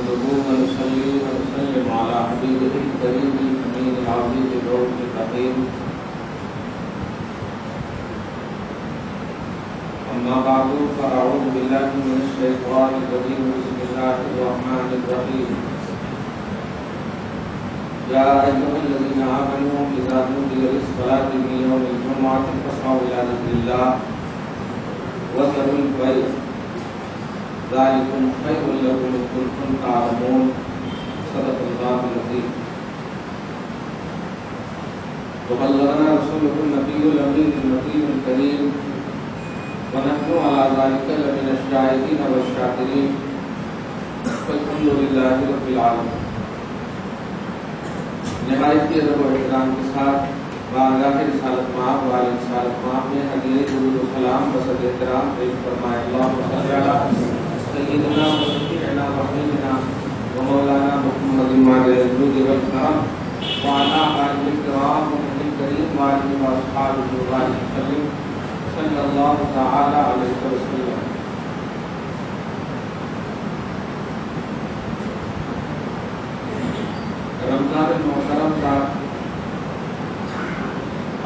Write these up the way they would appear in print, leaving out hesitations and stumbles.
نحمده ونصلي ونسلم على حبيبه الكريم الأمين العزيز الرؤوف الرحيم. أما بعد فأعوذ بالله من الشيطان الرجيم. بسم الله الرحمن الرحيم. يا أيها الذين آمنوا إذا نودي للصلاة من يوم الجمعة فاسعوا إلى ذكر الله وذروا البيع ذلكم خير لكم إن كنتم تعلمون. صدق الله العظيم. وبلغنا رسوله النبي الأمين المكين الكريم ونحن على ذلك لمن الشاهدين والشاكرين والحمد لله رب العالمين. نہایت کی ادب و احترام کے ساتھ بارگاہ رسالت مآب والے رسالت مآب میں ہدیہ درود و سلام بصد احترام پیش فرمائے. اللہم صلی علی سیدنا و شفیعنا و حبیبنا و مولانا محمد ماجد الجود والکرم وعلی آلہ الکرام و نبی الکریم وآلہ و اصحابہ وسلم صلی اللہ تعالی علیہ وسلم. رمضان محترم کا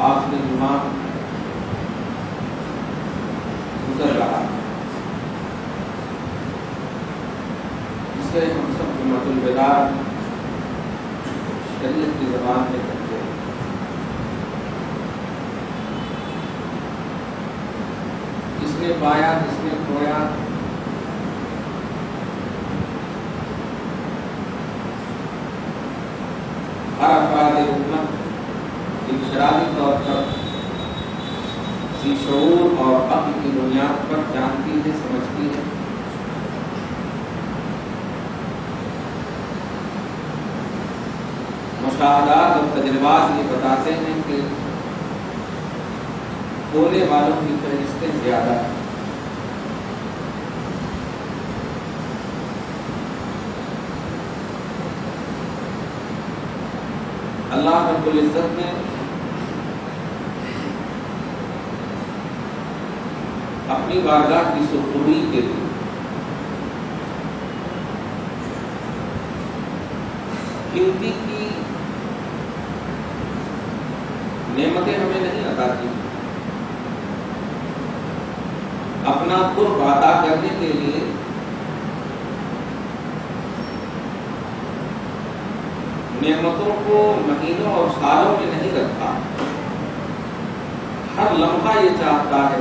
آخری جمعہ گزر رہا ہے، جسے ہم سب جمعۃ الوداع شریعت کی زبان میں کہتے ہیں. جس نے پایا جس نے کھویا ہر افراد امت انفرادی طور پر ذی شعور اور عقل کی بنیاد پر جانتی ہے، سمجھتی ہے. مشاہدات اور تجربات یہ بتاتے ہیں کہ ہونے والوں کی فہرستیں زیادہ ہیں. اللہ رب العزت نے اپنی بارگاہ کی سرخروئی کے لیے قیمتی کی نعمتیں ہمیں نہیں عطا کی. اپنا قرب عطا کرنے کے لیے نعمتوں کو مہینوں اور سالوں میں نہیں رکھا. ہر لمحہ یہ چاہتا ہے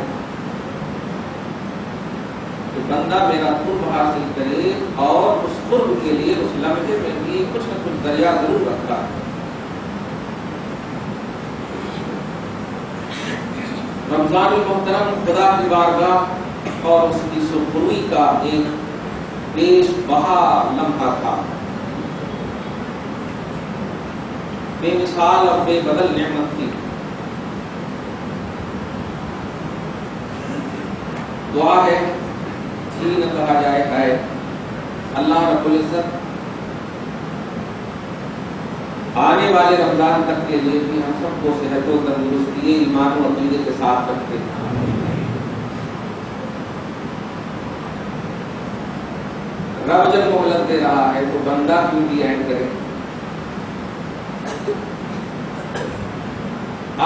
کہ بندہ میرا قرب حاصل کرے اور اس قرب کے لیے اس لمحے میں بھی کچھ نہ کچھ ذریعہ ضرور رکھتا ہے. رمضان المحترم خدا کی بارگاہ اور اس کی سرخروئی کا ایک بیش بہا لمحہ تھا. بے مثال اور بے بدل نعمت تھی. دعا ہے جی نہ کہا جائے ہے. اللہ رب العزت آنے والے رمضان تک کے لیے بھی ہم سب کو صحت و تندرستی ایمان و عقیدے کے ساتھ رکھتے ہیں. رب جب مہلت دے رہا ہے تو بندہ کیوں بھی اینڈ کرے.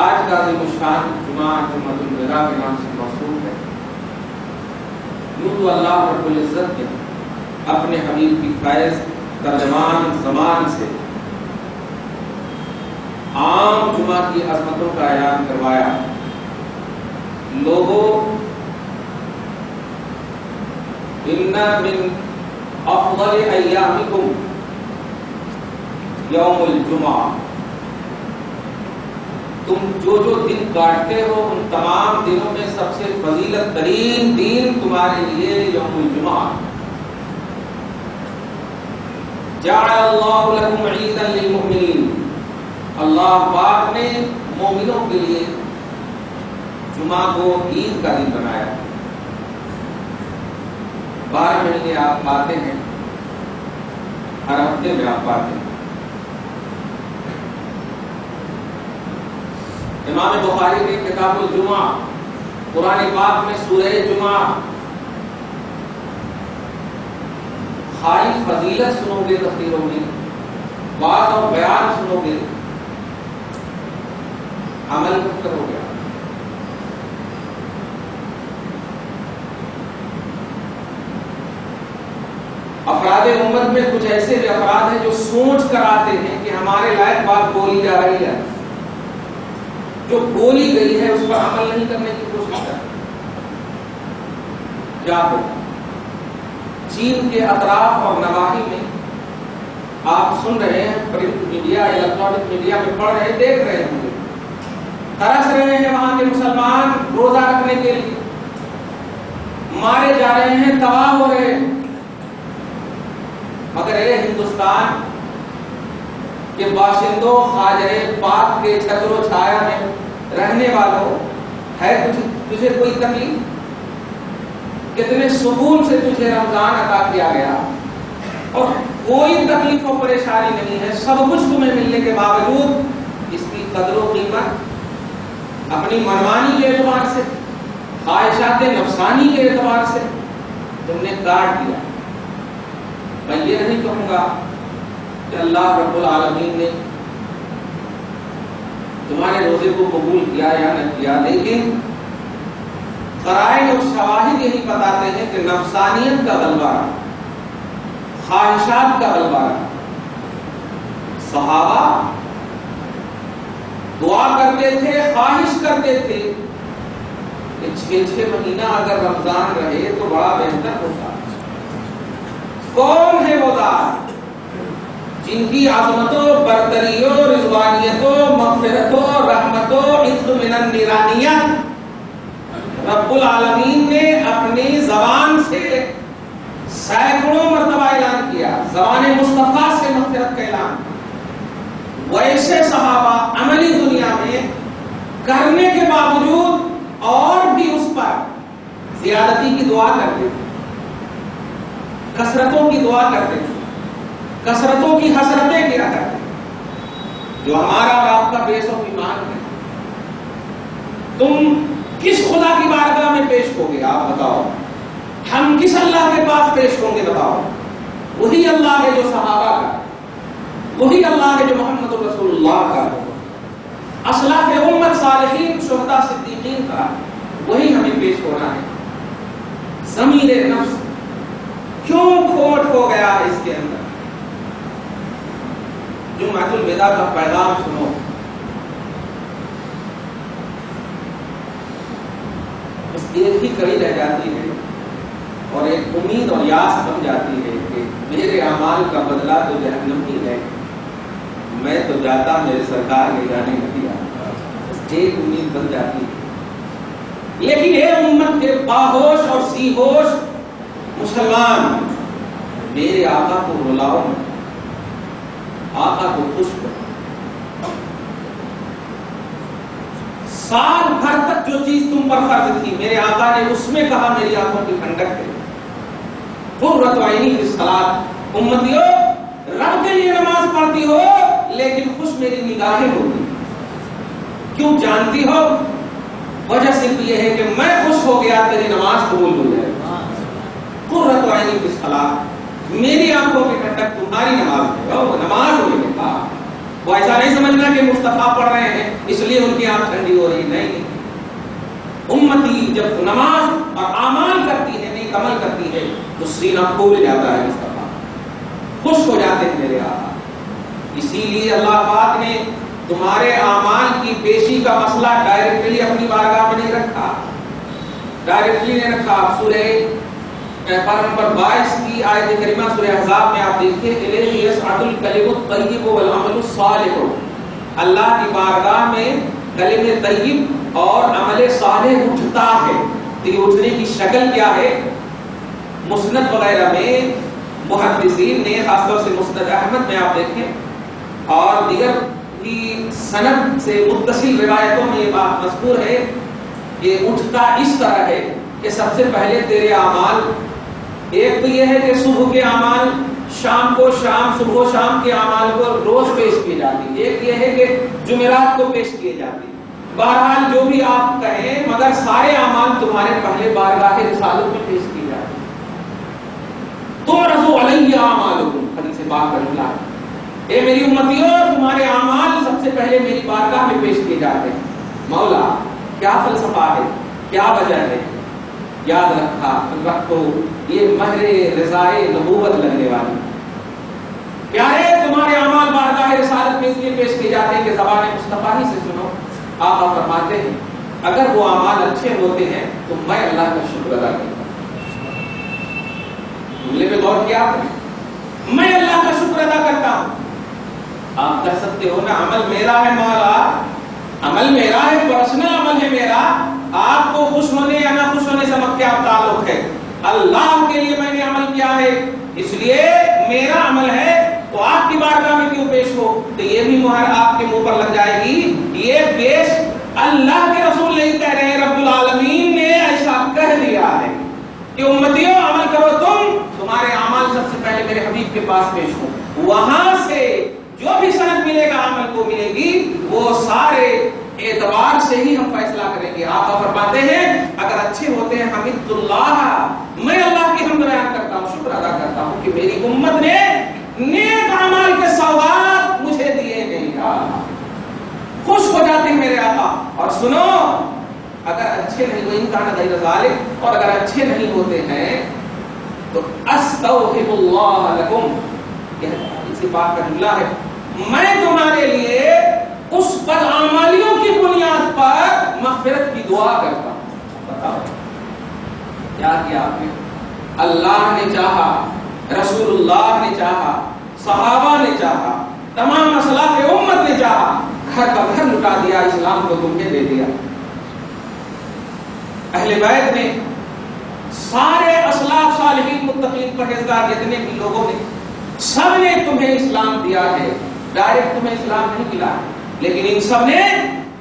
آج کا عظیم الشان جمعہ جمعۃ الوداع کے نام سے موصول ہے. یوں تو اللہ رب العزت نے اپنے حبیب کی فیض ترجمان زمان سے عام جمعہ کی عظمتوں کا اعلان کروایا. لوگوں ان من افضل ایامکم یوم الجمعہ، تم جو دن کاٹتے ہو ان تمام دنوں میں سب سے فضیلت ترین دن تمہارے لیے یوم الجمعہ. جعل اللہ لکم عیدا للمؤمنین، اللہ پاک نے مومنوں کے لیے جمعہ کو عید کا دن بنایا. 12 مہینے آپ پاتے ہیں، ہر ہفتے میں آپ پاتے ہیں. امام بخاری نے کتاب الجمعہ قرآن پاک میں سورہ جمعہ خالی فضیلت سنو گے تقریروں میں، بات اور بیان سنو گے، عمل کب کرو گے؟ افراد امت میں کچھ ایسے بھی افراد ہیں جو سوچ کر آتے ہیں کہ ہمارے لائق بات بولی جا رہی ہے، جو بولی گئی ہے اس پر عمل نہیں کرنے کی کوشش کرتے۔ کیا ہو چین کے اطراف اور نواحی میں آپ سن رہے ہیں، پرنٹ میڈیا الیکٹرانک میڈیا میں پڑھ رہے دیکھ رہے ہوں گے، ترس رہے ہیں وہاں کے مسلمان روزہ رکھنے کے لیے، مارے جا رہے ہیں، تباہ ہو رہے ہیں۔ مگر اے ہندوستان کے باشندوں، خاجرے پاک کے چھتر و چھایا میں رہنے والوں، ہے تجھے کوئی تکلیف؟ کتنے سکون سے تجھے رمضان عطا کیا گیا اور کوئی تکلیف و پریشانی نہیں ہے، سب کچھ تمہیں ملنے کے باوجود اس کی قدر و قیمت اپنی منمانی کے اعتبار سے، خواہشات نفسانی کے اعتبار سے تم نے کاٹ دیا۔ میں یہ نہیں کہوں گا کہ اللہ رب العالمین نے تمہارے روزے کو قبول کیا یا نہ کیا، لیکن قرائن اور شواہد یہی بتاتے ہیں کہ نفسانیت کا غلبہ، خواہشات کا غلبہ۔ صحابہ دعا کرتے تھے، خواہش کرتے تھے کہ 6 مہینہ اگر رمضان رہے تو بڑا بہتر ہوتا۔ کون ہے وہ ذات جن کی عظمتوں، برتریوں، رضوانیتوں، مغفرتوں، رحمتوں، اطمینان نیرانیت رب العالمین نے اپنی زبان سے سینکڑوں مرتبہ اعلان کیا، زبان مصطفیٰ سے مغفرت کا اعلان۔ ویسے صحابہ عملی دنیا میں کرنے کے باوجود اور بھی اس پر زیادتی کی دعا کرتے تھے، کثرتوں کی دعا کرتے تھے، کثرتوں کی حسرتیں کیا کرتے تھے۔ جو ہمارا اور آپ کا بیس و ایمان ہے، تم کس خدا کی بارگاہ میں پیش ہو گے؟ آپ بتاؤ، ہم کس اللہ کے پاس پیش ہوں گے؟ بتاؤ۔ وہی اللہ ہے جو صحابہ کا، وہی اللہ ہے جو محمد رسول اللہ کا، اسلاف امت صالحین، شہداء، صدیقین کا، وہی ہمیں پیش ہونا ہے۔ ضمیر نفس کیوں کھوٹ ہو گیا ہے اس کے اندر؟ جمعۃ الوداع کا پیغام سنو، بس ایک ہی کڑی رہ جاتی ہے اور ایک امید اور یاس بن جاتی ہے کہ میرے اعمال کا بدلہ تو جہنم ہی ہے، میں تو جاتا میرے سرکار نے جانے نہیں آتا، بس ایک امید بن جاتی ہے۔ لیکن اے امت کے باہوش اور سی ہوش مسلمان، میرے آقا کو رلاؤ، آقا کو خوش کرو۔ سال بھر تک جو چیز تم پر فرض تھی، میرے آقا نے اس میں کہا میری آنکھوں کی ٹھنڈک ہے۔ قرۃ عینی فی الصلاۃ، امتیو رب کے لیے نماز پڑھتی ہو لیکن خوش میری نگاہیں ہوتی، کیوں جانتی ہو؟ وجہ صرف یہ ہے کہ میں خوش ہو گیا، تیری نماز قبول ہو جائے۔ قرۃ عینی فی الصلاۃ، میری آنکھوں کی ٹھنڈک تمہاری نماز ہے۔ نماز ہوئی نے کہا، وہ ایسا نہیں سمجھنا کہ مصطفیٰ پڑھ رہے ہیں اس لیے ان کی آنکھ ٹھنڈی ہو رہی، نہیں۔ امتی جب نماز اور اعمال کرتی ہے، نیک عمل کرتی ہے، تو سینہ کھول جاتا ہے، مصطفیٰ خوش ہو جاتے ہیں میرے آقا۔ اسی لیے اللہ پاک نے تمہارے اعمال کی پیشی کا مسئلہ ڈائریکٹلی اپنی بارگاہ میں نہیں رکھا، ڈائریکٹلی نہیں رکھا۔ سورہ نمبر 22 کی آیت کریمہ سورہ احزاب میں آپ دیکھیں، الیہ یصعد الکلم الطیب والعمل الصالح، اللہ کی بارگاہ میں کلمہ طیب اور عمل صالح اٹھتا ہے۔ تو یہ اٹھنے کی شکل کیا ہے؟ مسند وغیرہ میں محدثین نے، خاص طور سے مسند احمد میں آپ دیکھیں اور دیگر کی سند سے متصل روایتوں میں یہ بات مذکور ہے کہ اٹھتا اس طرح ہے کہ سب سے پہلے تیرے اعمال، ایک تو یہ ہے کہ صبح کے اعمال شام کو، صبح و شام کے اعمال کو روز پیش کیے جاتی، ایک یہ ہے کہ جمعرات کو پیش کیے جاتے۔ بہرحال جو بھی آپ کہیں، مگر سارے اعمال تمہارے پہلے بارگاہ رسالت میں پیش کیے جاتے۔ تعرض علی بات کا جملہ ہے، اے میری امتیوں تمہارے اعمال سب سے پہلے میری بارگاہ میں پیش کیے جاتے ہیں۔ مولا کیا فلسفہ ہے، کیا وجہ ہے؟ یاد رکھو یہ مہر رضائے نبوت لگنے والی پیارے تمہارے اعمال بارگاہ رسالت میں اس لیے پیش کیے جاتے ہیں کہ زبان مصطفیٰ ہی سے سنو۔ آقا فرماتے ہیں اگر وہ اعمال اچھے ہوتے ہیں تو میں اللہ کا شکر ادا کرتا ہوں۔ جملے پہ غور کیا آپ نے؟ میں اللہ کا شکر ادا کرتا ہوں۔ آپ کہہ سکتے ہو نا عمل میرا ہے مولا، عمل میرا ہے، پرسنل عمل ہے میرا، آپ کو خوش ہونے یا نہ خوش ہونے سے مت کیا تعلق ہے؟ اللہ کے لیے میں نے عمل کیا ہے اس لیے میرا عمل ہے، تو آپ کی بارگاہ میں کیوں پیش ہو؟ تو یہ بھی مہر آپ کے منہ پر لگ جائے گی، یہ پیش اللہ کے رسول نہیں کہہ رہے ہیں، رب العالمین نے ایسا کہہ دیا ہے کہ امتیوں عمل کرو، تمہارے اعمال سب سے پہلے میرے حبیب کے پاس پیش ہو، وہاں سے جو بھی سند ملے گا عمل کو ملے گی، وہ سارے اعتبار سے ہی ہم فیصلہ کریں گے۔ آپ فرماتے ہیں اگر اچھے ہوتے ہیں حمید اللہ، میں اللہ کی حمد بیان کرتا ہوں، شکر ادا کرتا ہوں کہ میری امت نے نیک اعمال کے سوغات مجھے دیے ہیں، خوش ہو جاتے ہیں میرے آقا۔ اور سنو اگر اچھے نہیں ہوئے انکان غیر ذالک، اور اگر اچھے نہیں ہوتے ہیں تو استغفر اللہ لکم، اسی بات کا جملہ ہے، میں تمہارے لیے اس بدعمالیوں کی بنیاد پر مغفرت کی دعا کرتا ہوں۔ بتاؤ کیا کیا آپ نے؟ اللہ نے چاہا، رسول اللہ نے چاہا، صحابہ نے چاہا، تمام اسلاف امت نے چاہا، گھر کا گھر لٹا دیا، اسلام کو تمہیں دے دیا۔ اہل بیت نے، سارے اسلاف صالحین متقین پرہیزگار جتنے بھی لوگوں نے، سب نے تمہیں اسلام دیا ہے، ڈائریکٹ تمہیں اسلام نہیں ملا، لیکن ان سب نے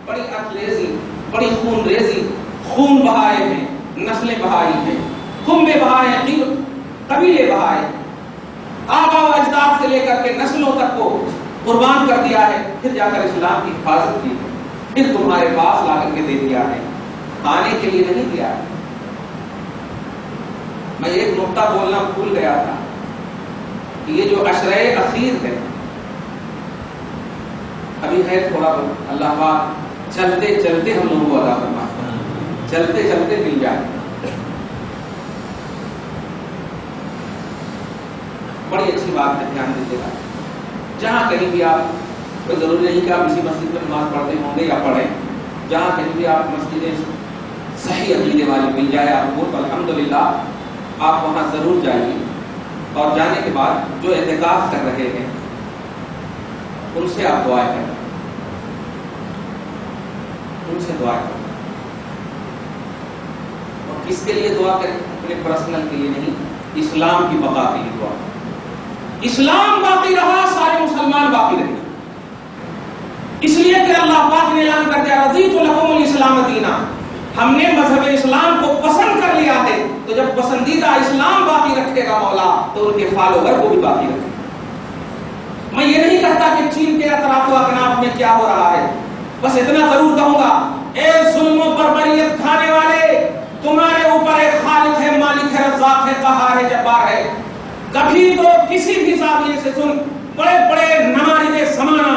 بڑی اخلیزی، بڑی خون ریزی، خون بہائے ہیں، نسلیں بہائی ہیں، کنبے بہائے ہیں، قبیلے بہائے، آبا و اجداد سے لے کر کے نسلوں تک کو قربان کر دیا ہے، پھر جا کر اسلام کی حفاظت کی ہے، پھر تمہارے پاس لا کر کے دے دیا ہے، کھانے کے لیے نہیں دیا ہے۔ میں ایک نقطہ بولنا بھول گیا تھا، یہ جو عشرہ اخیر ہے، ابھی ہے تھوڑا بہت، اللہ پاک چلتے چلتے ہم لوگوں کو عطا فرمائے، چلتے چلتے مل جائے۔ بڑی اچھی بات ہے، دھیان دیجیے گا، جہاں کہیں بھی آپ، کوئی ضروری نہیں کہ آپ اسی مسجد میں نماز پڑھتے ہوں گے یا پڑھیں، جہاں کہیں بھی آپ مسجدیں صحیح عقیدے والی مل جائے آپ کو، تو الحمدللہ آپ وہاں ضرور جائیے، اور جانے کے بعد جو اعتکاف کر رہے ہیں ان سے آپ دعائیں کریں، ان سے دعائیں کریں، اور کس کے لیے دعا کریں؟ اپنے پرسنل کے لیے نہیں، اسلام کی بقا کے لیے دعا کریں۔ اسلام باقی رہا، سارے مسلمان باقی رہے، اس لیے کہ اللہ پاک نے اعلان کر دیا رضیت لکم الاسلام دینا، ہم نے مذہب اسلام کو پسند کر لیا ہے، تو جب پسندیدہ اسلام باقی رکھے گا مولا تو ان کے فالوور کو بھی باقی رکھے گا۔ میں یہ نہیں کہتا کہ چین کے اطراف و اکناف میں کیا ہو رہا ہے، بس اتنا ضرور کہوں گا، اے ظلم و بربریت کھانے والے، تمہارے اوپر ایک خالق ہے، مالک ہے، رزاق ہے، قہار ہے، جبار ہے۔ کبھی تو کسی بھی زاویے سے سن، بڑے بڑے نمارد زمانہ،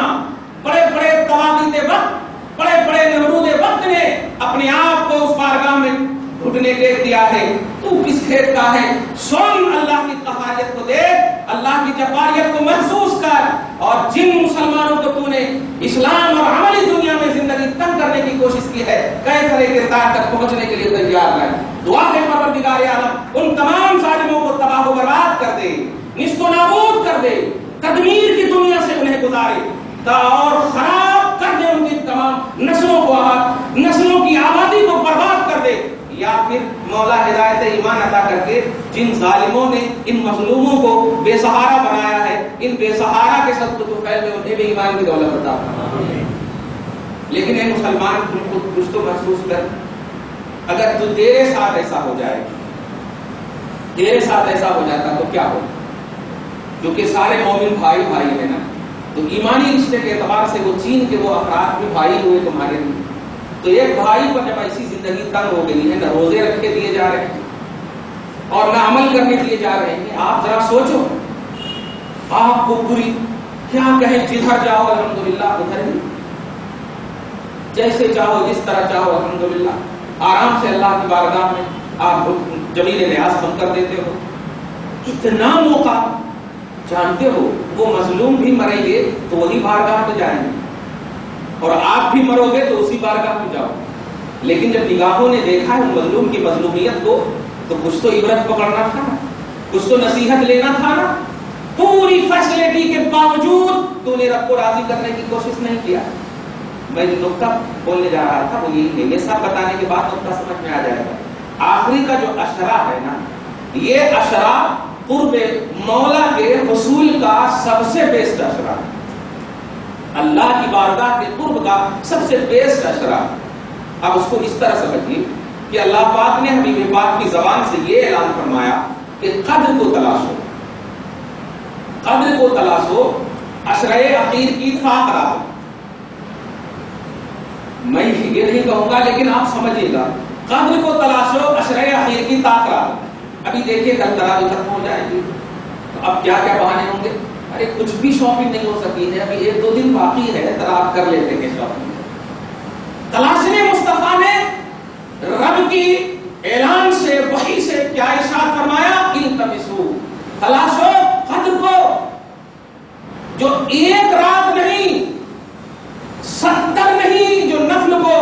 بڑے بڑے طواغیت وقت، بڑے بڑے نمرود وقت نے اپنے آپ کو اس بارگاہ میں گھٹنے ٹیک دیا ہے، تو کس کھیت کا ہے؟ سن اللہ کی قہاریت کو دیکھ، اللہ کی جباریت کو محسوس کر، اور جن مسلمانوں کو تو نے اسلام اور عملی دنیا میں زندگی تنگ کرنے کی کوشش کی ہے، کئی طرح کردار تک پہنچنے کے لیے تیار ہے، دعا ہے پروردگار عالم ان تمام ظالموں کو تباہ و برباد کر دے، نیست و نابود کر دے، تدمیر کی دنیا سے انہیں گزارے، اور خراب کر دے ان کی تمام نسلوں کو، نسلوں کی آبادی کو برباد کر دے، یا پھر مولا ہدایت ایمان عطا کر کے جن ظالموں نے ان مظلوموں کو بے سہارا بنایا ہے، ان بے سہارا کے سب تو پھیل میں انہیں بھی ایمان کی دولت عطا فرما۔ لیکن اے مسلمان، تم خود کچھ تو محسوس کر، اگر تو تیرے ساتھ ایسا ہو جائے، تیرے ساتھ ایسا ہو جاتا تو کیا ہو؟ کیونکہ سارے مومن بھائی بھائی ہیں نا، تو ایمانی رشتے کے اعتبار سے وہ چین کے وہ افراد بھی بھائی ہوئے تمہارے لیے، تو ایک بھائی پر جب ایسی زندگی تنگ ہو گئی ہے، نہ روزے رکھے دیے جا رہے ہیں اور نہ عمل کرنے دیے جا رہے ہیں، آپ ذرا سوچو آپ کو پوری کیا کہیں، جدھر جاؤ الحمدللہ ادھر ہی، جیسے چاہو جس طرح چاہو الحمدللہ، آرام سے اللہ کی بارگاہ میں آپ جمیل نیاز بن کر دیتے ہو. اتنا موقع، جانتے ہو وہ مظلوم بھی مریں گے تو وہی بارگاہ پہ جائیں گے، اور آپ بھی مرو گے تو اسی بارگاہ پہ جاؤ. لیکن جب نگاہوں نے دیکھا ہے مظلوم کی مظلومیت کو تو کچھ تو عبرت پکڑنا تھا نا، کچھ تو نصیحت لینا تھا نا. پوری فیسلٹی کے باوجود تو نے رب کو راضی کرنے کی کوشش نہیں کیا. میں جو نقطہ بولنے جا رہا تھا وہ یہی ہے، یہ سب بتانے کے بعد نقطہ سمجھ میں آ جائے گا. آخری کا جو اشرا ہے نا، یہ اشرا قرب مولا کے حصول کا سب سے بیسٹ اشرا، اللہ کی بارگاہ کے قرب کا سب سے بیسٹ اشرا. اب اس کو اس طرح سمجھیے کہ اللہ پاک نے حبیب پاک کی زبان سے یہ اعلان فرمایا کہ قدر کو تلاشو، قدر کو تلاشو، عشرۂ اخیر کی اتفاق کرا دو. میں یہ نہیں کہوں گا لیکن آپ سمجھیے گا، قدر کو تلاشو، عشرۂ اخیر کی طاق کرا دو. ابھی دیکھیے کل تراویح ختم ہو جائے گی تو اب کیا کیا بہانے ہوں گے، ارے کچھ بھی شاپنگ نہیں ہو سکی ہے، ابھی 1-2 دن باقی ہے، تراویح کر لیتے ہیں شاپنگ. تلاشنے مصطفیٰ نے رب کی اعلان سے، وحی سے کیا ارشاد فرمایا، التمسو، تلاشو قدر کو، جو ایک رات نہیں، 70 نہیں، جو نفل کو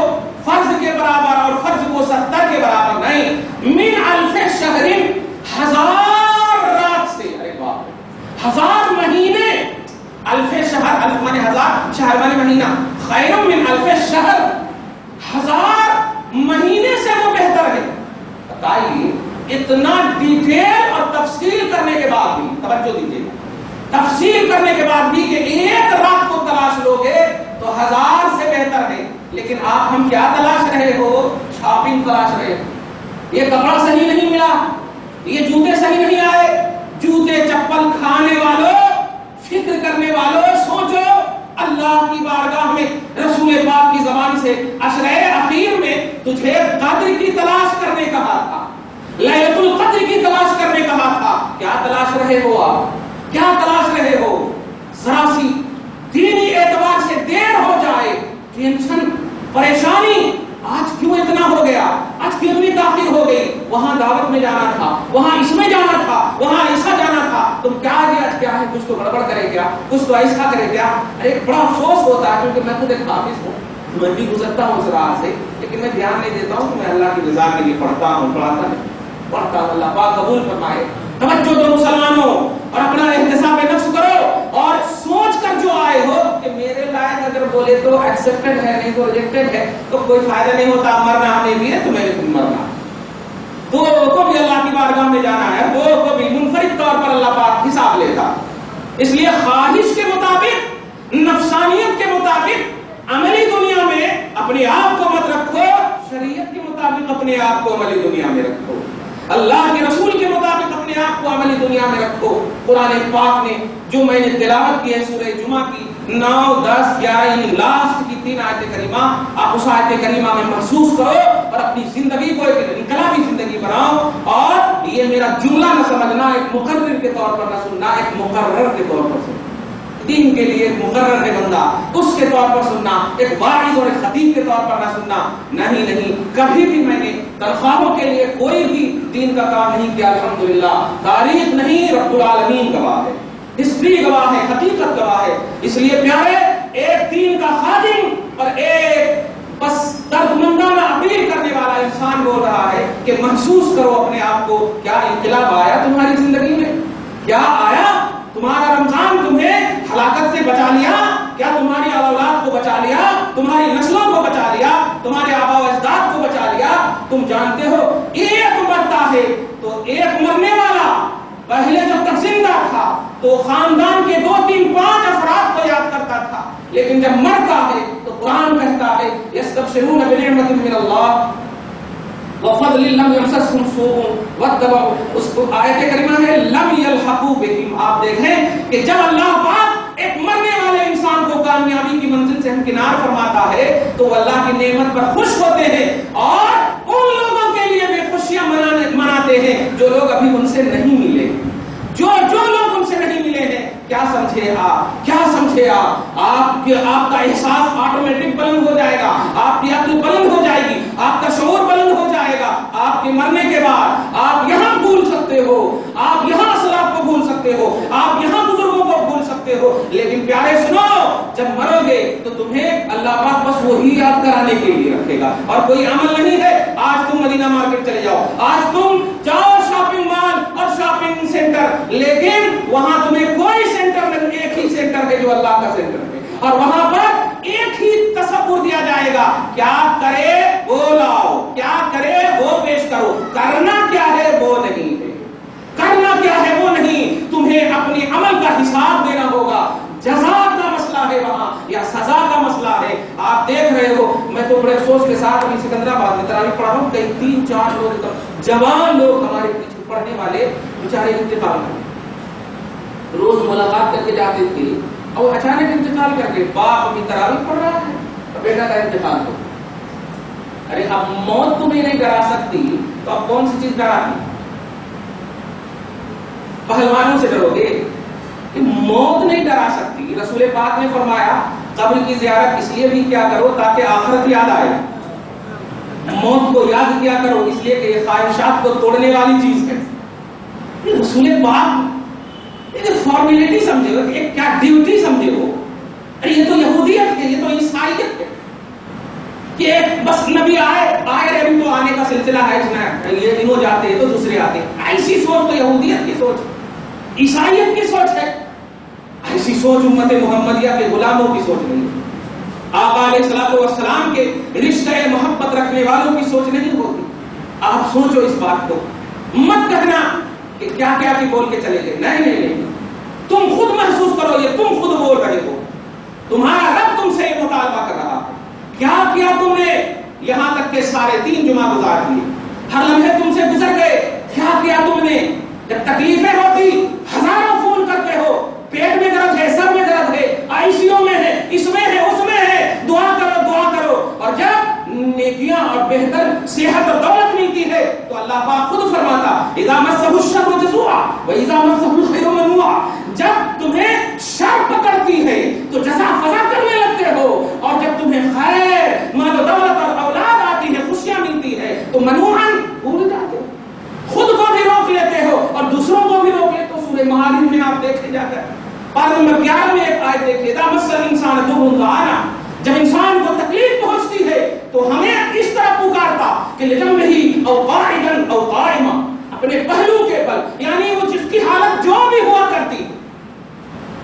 فرض کے برابر اور فرض کو 70 کے برابر نہیں، من الف شہر، 1000 رات سے، ارے باپ، 1000 مہینے، الف شہر، الف مانے 1000، شہر مانے مہینہ، خیر من الف شہر، 1000 مہینے سے وہ بہتر ہے. بتائیے اتنا ڈیٹیل اور تفصیل کرنے کے بعد بھی، توجہ دیجیے، تفصیل کرنے کے بعد بھی کہ ایک رات کو تلاش لو گے تو 1000 سے بہتر ہے. لیکن آپ ہم کیا تلاش رہے ہو، شاپنگ تلاش رہے ہو. یہ کپڑا صحیح نہیں ملا، یہ جوتے صحیح نہیں آئے، جوتے چپل کھانے والوں، فکر کرنے والوں، سوچو اللہ کی بارگاہ میں رسول پاک کی زبان سے عشرۂ اخیر میں تجھے قدر کی تلاش کرنے کہا تھا، لیلۃ القدر کی تلاش کرنے کہا تھا. کیا تلاش رہے ہو آپ، کیا تلاش رہے ہو؟ ذرا سی دینی اعتبار سے دیر ہو جائے، ٹینشن، پریشانی، آج کیوں اتنا ہو گیا، آج کیوں اتنی تاخیر ہو گئی، وہاں دعوت میں جانا تھا، وہاں اس میں جانا تھا، وہاں ایسا جانا تھا، تم کیا آج کیا ہے، کچھ تو گڑبڑ کرے کیا، کچھ تو ایسا کرے کیا. ارے بڑا افسوس ہوتا ہے، کیونکہ میں خود ایک حافظ ہوں، میں بھی گزرتا ہوں اس راہ سے، لیکن میں دھیان نہیں دیتا ہوں کہ میں اللہ کی رضا کے لیے پڑھتا ہوں، پڑھاتا نہیں، پڑھتا ہوں. اللہ پاک قبول فرمائے. توجہ دو مسلمانوں، اور اپنا احتساب نفس کرو، اور سوچ کر جو آئے ہو کہ میرے لائق اگر بولے تو ایکسپٹڈ ہے، نہیں تو ریجیکٹڈ ہے، تو کوئی فائدہ نہیں ہوتا. مرنا ہمیں بھی ہے، تمہیں بھی مرنا، دو کو بھی اللہ کی بارگاہ میں جانا ہے، دو کو بھی منفرد طور پر اللہ پاک حساب لیتا. اس لیے خواہش کے مطابق، نفسانیت کے مطابق عملی دنیا میں اپنے آپ کو مت رکھو، شریعت کے مطابق اپنے آپ کو عملی دنیا میں رکھو، اللہ کے رسول کے مطابق اپنے آپ کو عملی دنیا میں رکھو. قرآن پاک نے جو میں نے تلاوت کی ہے سورہ جمعہ کی 9، 10، 11 لاسٹ کی 3 آیت کریمہ، آپ اس آیت کریمہ میں محسوس کرو اور اپنی زندگی کو ایک انقلابی زندگی بناؤ. اور یہ میرا جملہ نہ سمجھنا، ایک مقرر کے طور پر نہ سننا، ایک مقرر کے طور پر سننا. دین کے لیے ایک مقرر ہے بندہ، اس کے طور پر سننا، ایک واعظ اور ایک خطیب کے طور پر نہ سننا. نہیں، کبھی بھی میں نے تنخواہوں کے لیے کوئی بھی دین کا کام نہیں کیا. الحمدللہ تاریخ نہیں، رب العالمین گواہ ہے، ہسٹری گواہ ہے، حقیقت گواہ ہے. اس لیے پیارے، ایک دین کا خادم اور ایک بس دردمندانہ اپیل کرنے والا انسان بول رہا ہے کہ محسوس کرو اپنے آپ کو، کیا انقلاب آیا تمہاری زندگی میں، کیا آیا؟ تمہارا رمضان تمہیں ہلاکت سے بچا لیا؟ کیا تمہاری اولاد کو بچا لیا؟ تمہاری نسلوں کو بچا لیا؟ تمہارے آبا و اجداد کو بچا لیا؟ تم جانتے ہو ایک مرتا ہے تو ایک مرنے والا پہلے جب تک زندہ تھا تو خاندان کے 2، 3، 5 افراد کو یاد کرتا تھا، لیکن جب مرتا ہے تو قرآن کہتا ہے یستبشرون بنعمت من اللہ وفضل لم یمسسہم سوء واتبعوا، اس کو آیت کریمہ ہے لم یلحقوا بہم. آپ دیکھیں کہ جب اللہ پاک ایک مرنے والے انسان کو کامیابی کی منزل سے ہمکنار فرماتا ہے تو وہ اللہ کی نعمت پر خوش ہوتے ہیں اور ان لوگوں کے لیے بھی خوشیاں مناتے ہیں جو لوگ ابھی ان سے نہیں ملے، جو لوگ ان سے نہیں ملے ہیں. کیا سمجھے آپ آپ کا احساس آٹومیٹک بلند ہو جائے گا، آپ کی عقل بلند ہو جائے گی، آپ کا شعور بلند ہو جائے گا. آپ کے مرنے کے بعد آپ یہاں بھول سکتے ہو، آپ یہاں اسلاف کو بھول سکتے ہو، آپ یہاں بزرگوں کو بھول سکتے ہو، لیکن پیارے سنو، جب مرو گے تو تمہیں اللہ پاک بس وہی یاد کرانے کے لیے رکھے گا، اور کوئی عمل نہیں ہے. آج تم مدینہ مارکیٹ چلے جاؤ، آج تم جاؤ شاپنگ مال اور شاپنگ سینٹر، لیکن وہاں تمہیں کوئی سینٹر نہیں، ایک ہی سینٹر ہے جو اللہ کا سینٹر ہے، اور وہاں پر ایک ہی تصور دیا جائے گا، کیا کرے وہ لاؤ، کیا کرے وہ پیش کرو، کرنا کیا ہے وہ نہیں ہے، کرنا کیا ہے وہ نہیں، تمہیں اپنے عمل کا حساب دینا ہوگا. جزا کا مسئلہ ہے وہاں یا سزا کا مسئلہ ہے. آپ دیکھ رہے ہو، میں تو بڑے افسوس کے ساتھ ابھی سکندرآباد میں تراویح پڑھا ہوں، کئی 3-4 لوگ جوان لوگ ہمارے پیچھے پڑھنے والے بیچارے انتقال کر گئے. روز ملاقات کر کے جاتے تھے اور اچانک انتقال کر کے باپ ابھی تراویح پڑھ رہا ہے، بیٹا کا انتقال ہو. ارے اب موت تمہیں نہیں ڈرا سکتی تو اب کون سی چیز ڈراتی؟ پہلوانوں سے ڈرو گے؟ موت نہیں ڈرا سکتی. رسول پاک نے فرمایا قبر کی زیارت اس لیے بھی کیا کرو تاکہ آخرت یاد آئے، موت کو یاد کیا کرو اس لیے کہ یہ خواہشات کو توڑنے والی چیز ہے. رسول پاک یہ فارمیلٹی سمجھے ہو، ایک کیا ڈیوٹی سمجھے ہو؟ یہ تو یہودیت ہے، یہ تو عیسائیت ہے کہ بس نبی آئے ابھی تو آنے کا سلسلہ ہے، یہ انہوں جاتے ہیں تو دوسرے آتے ہیں. ایسی سوچ تو یہودیت کی سوچ، عیسائیت کی سوچ ہے. ایسی سوچ امت محمدیہ کے غلاموں کی سوچ نہیں ہے. آقا علیہ الصلوۃ والسلام کے رشتہ محبت رکھنے والوں کی سوچ نہیں ہوتی. آپ سوچو اس بات کو، مت کہنا کہ کیا کیا کی بول کے چلے گئے. نہیں، تم خود محسوس کرو، یہ تم خود بول رہے ہو، تمہارا رب تم سے یہ مطالبہ کر رہا ہے. کیا کیا تم نے یہاں تک کہ سارے 3 جمعہ گزار دیے، ہر لمحے تم سے گزر گئے. کیا کیا تم نے؟ جب تکلیفیں ہوتی ہزاروں فون کرتے ہو، پیٹ میں درد ہے، سر میں درد ہے، آئی سی یو میں ہے، اس میں ہے، اس میں ہے، دعا کرو. اور جب نیکیاں اور بہتر صحت اور دولت ملتی ہے تو اللہ پاک خود فرماتا اذا مسہ الشر جزوعا واذا مسہ الخیر منوعا. جب تمہیں شر پکڑتی ہے تو جزا فضا کرنے لگتے ہو، اور جب تمہیں خیر مال و دولت اور اولاد آتی ہے، خوشیاں ملتی ہے تو منوعاً بھول جاتے ہو، خود کو بھی روک لیتے ہو اور دوسروں کو بھی روک لیتے ہو. سورہ معارج میں آپ دیکھے جا کر پارہ نمبر 11 میں ایک آیت دیکھیے، اذا مس الانسان ضر دعانا. جب انسان کو تکلیف پہنچتی ہے تو ہمیں اس طرح پکارتا کہ لجنبہ او قاعدا او قائما، اپنے پہلو کے بل، یعنی وہ جس کی حالت جو بھی ہوا کرتی،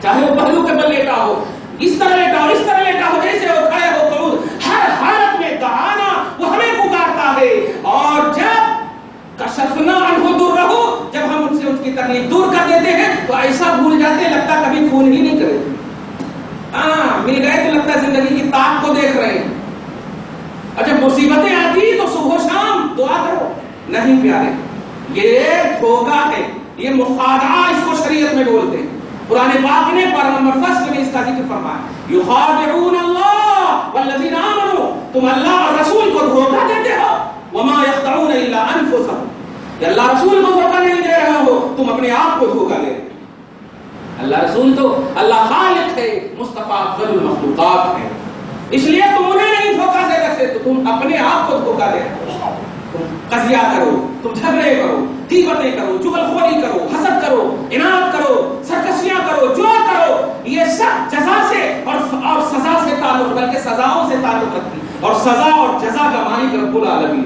چاہے وہ پہلو کے بل لیٹا ہو، اس طرح لیٹا ہو، اس طرح لیٹا ہو، جیسے وہ کھڑے ہو قعود، ہر حالت میں دعانا، وہ ہمیں پکارتا ہے. اور جب کشفنا عنہ درہ، جب ہم ان سے اس کی تکلیف دور کر دیتے ہیں تو ایسا بھول جاتے ہیں لگتا کبھی فون ہی نہیں کرے. مل گئے تو لگتا زندگی کی تاک کو دیکھ رہے ہیں. اور جب مصیبتیں آتی تو صبح و شام دعا کرو. نہیں پیارے، یہ دھوکہ ہے، یہ مخادعہ اس کو شریعت میں بولتے ہیں. قرآن پاک نے پارہ نمبر 1 میں اس کا ذکر فرمایا، یخادعون اللہ والذین آمنوا، تم اللہ اور رسول کو دھوکہ دیتے ہو، وما یخدعون الا انفسهم، کہ اللہ رسول کو دھوکہ نہیں دے رہا ہو، تم اپنے آپ کو دھوکہ دے رہے ہو. اللہ رسول تو اللہ خالق ہے، مصطفیٰ افضل المخلوقات ہے، اس لیے تم انہیں نہیں دھوکہ دے رہے تو تم اپنے آپ کو دھوکہ دے رہے ہو. تم قضیہ کرو، تم جھگڑے کرو، غیبتیں کرو، چغلخوری کرو، حسد کرو، اناد کرو، سرکشیاں کرو، جو کرو، یہ سب جزا سے اور سزا سے تعلق، بلکہ سزاؤں سے تعلق رکھتی، اور سزا اور جزا کا مالک رب العالمین.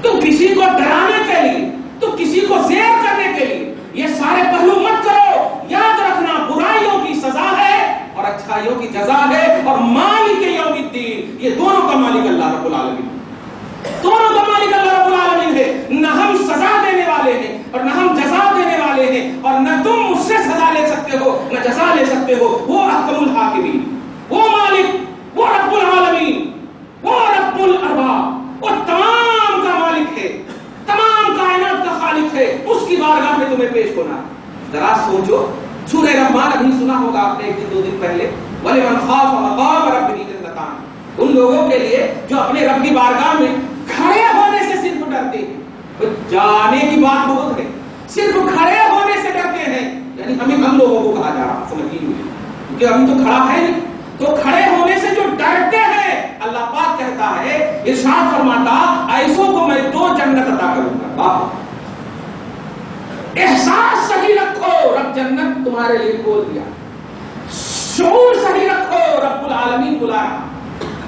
تم کسی کو ڈرانے کے لیے، تم کسی کو زیر کرنے کے لیے یہ سارے پہلو مت کرو. یاد رکھنا برائیوں کی سزا ہے اور اچھائیوں کی جزا ہے، اور مالک یوم الدین، یہ دونوں کا مالک اللہ رب العالمین، دونوں کا مالک اللہ رب العالمین ہے. نہ ہم سزا دینے والے ہیں اور نہ ہم جزا دینے والے ہیں، اور نہ تم مجھ سے سزا لے سکتے ہو نہ جزا لے سکتے ہو. وہ احکم الحاکمین، وہ مالک، وہ رب العالمین، وہ رب الارباب، وہ تمام کا مالک ہے، تمام کائنات کا خالق ہے. اس کی بارگاہ میں تمہیں پیش ہونا. ذرا سوچو، سورہ رحمان ابھی سنا ہوگا آپ نے 1-2 دن پہلے، وَلِمَنْ خَافَ مَقَامَ رَبِّهِ جَنَّتَانِ، ان لوگوں کے لیے جو اپنے رب کی بارگاہ میں کھڑے ہونے سے صرف ڈرتے ہیں. جانے کی بات بہت ہے، صرف کھڑے ہونے سے ڈرتے ہیں. یعنی ہم لوگوں کو کہا جا رہا، سمجھیے، کیونکہ ابھی تو کھڑا ہے نہیں، تو کھڑے ہونے سے جو ڈرتے ہیں اللہ پاک کہتا ہے، ارشاد فرماتا ایسوں کو میں 2 جنت عطا کروں گا۔ احساس صحیح رکھو، رب جنت تمہارے لیے کھول دیا، شعور صحیح رکھو، رب العالمین بلا رہا۔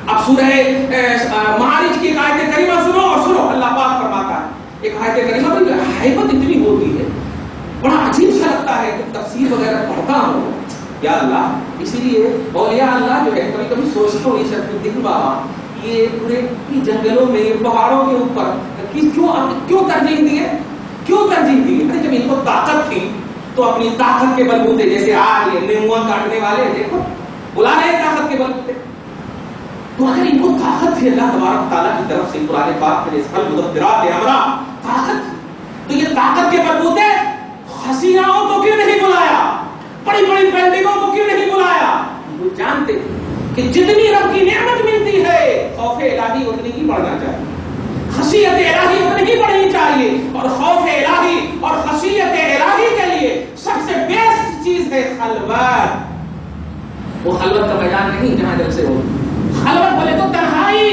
اب سورہ معارج کی آیت کریمہ سنو اور سنو، اللہ پاک فرماتا ہے ایک آیت کریمہ کی حیبت اتنی ہوتی ہے، بڑا عجیب سا لگتا ہے کہ تفسیر وغیرہ پڑھتا ہوں یا اللہ، اسی لیے اولیاء اللہ جو ہے کبھی کبھی سوچتا ہوں یہ سب دن بابا یہ پورے جنگلوں میں پہاڑوں کے اوپر کیوں ترجیح دیے، کیوں ترجیح دی؟ جب ان کو طاقت تھی تو اپنی طاقت کے بلبوتے، جیسے آج یہ نیموا کاٹنے والے دیکھو بلا رہے ہیں طاقت کے بلبوتے، تو اگر ان کو طاقت تھی اللہ تبارک تعالیٰ کی طرف سے قرآن پاک میں اس مدبرات امرا طاقت، تو یہ طاقت کے بلبوتے حسیناؤں کو کیوں نہیں بلایا، بڑی بڑی بلڈنگوں کو کیوں نہیں بلایا؟ وہ جانتے کہ جتنی رب کی نعمت ملتی ہے خوف الہی اتنی ہی بڑھنا چاہیے، خشیت الہی اتنی ہی بڑھنی چاہیے، اور خوف الہی اور خشیت الہی کے لیے سب سے بیسٹ چیز ہے خلوت۔ وہ خلوت کا میدان نہیں جہاں جلسے ہو، خلوت بولے تو تنہائی،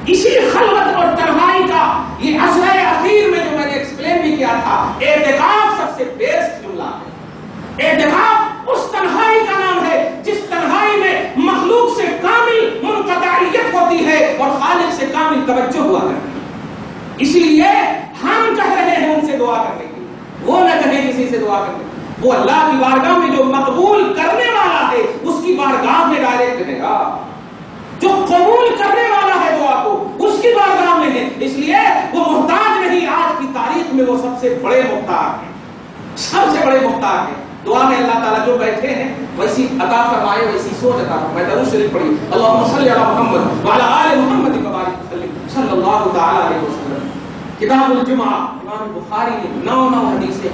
اسی خلوت اور تنہائی کا یہ عشرہ اخیر میں جو میں نے ایکسپلین بھی کیا تھا، اعتکاف سب سے بیسٹ جملہ ہے۔ اعتکاف اس تنہائی کا نام ہے جس تنہائی میں مخلوق سے کامل منقطعیت ہوتی ہے اور خالق سے کامل توجہ ہوا کرتی ہے۔ اسی لیے ہم کہہ رہے ہیں ان سے دعا کرنے کی، وہ نہ کہیں کسی سے دعا کرنے کی، وہ اللہ کی بارگاہ میں جو مقبول کرنے والا ہے اس کی بارگاہ میں ڈائریکٹ رہے گا، جو قبول کرنے والا ہے دعا کو اس کی بارگاہ میں ہے، اس لیے وہ محتاج نہیں، آج کی تاریخ میں وہ سب سے بڑے محتاج ہیں، سب سے بڑے محتاج ہیں۔ دعا میں اللہ تعالیٰ جو بیٹھے ہیں ویسی عطا فرمائے، ویسی سوچ عطا فرمائے۔ درود شریف پڑھیے، اللہم صلی علی محمد وعلی آل محمد وبارک وسلم صلی اللہ تعالی علیہ وسلم۔ کتاب الجمعہ امام بخاری نے 9 حدیثیں،